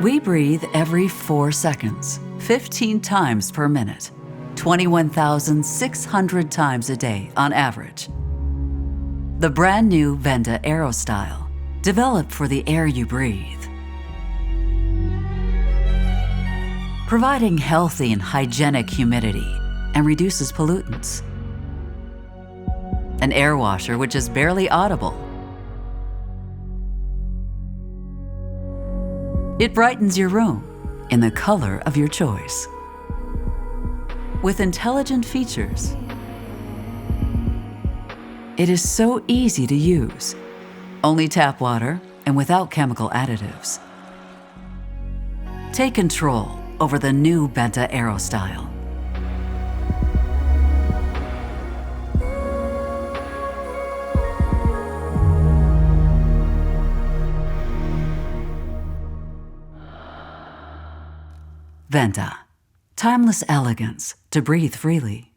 We breathe every 4 seconds, 15 times per minute, 21,600 times a day on average. The brand new Venta Aerostyle, developed for the air you breathe. Providing healthy and hygienic humidity and reduces pollutants. An Airwasher which is barely audible. It brightens your room in the color of your choice. With intelligent features, it is so easy to use. Only tap water and without chemical additives. Take control over the new Venta Aerostyle. Venta, timeless elegance to breathe freely.